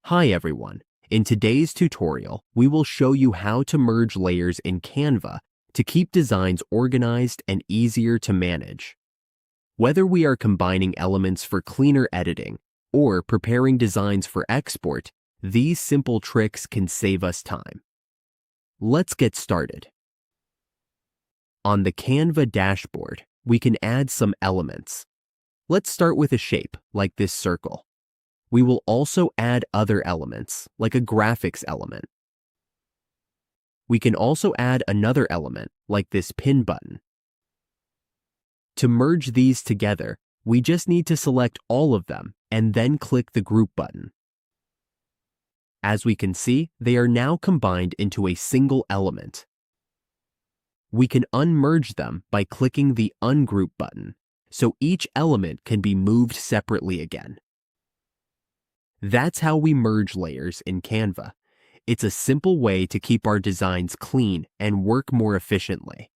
Hi everyone. In today's tutorial, we will show you how to merge layers in Canva to keep designs organized and easier to manage. Whether we are combining elements for cleaner editing or preparing designs for export, these simple tricks can save us time. Let's get started. On the Canva dashboard, we can add some elements. Let's start with a shape, like this circle. We will also add other elements, like a graphics element. We can also add another element, like this pin button. To merge these together, we just need to select all of them and then click the group button. As we can see, they are now combined into a single element. We can unmerge them by clicking the Ungroup button, so each element can be moved separately again. That's how we merge layers in Canva. It's a simple way to keep our designs clean and work more efficiently.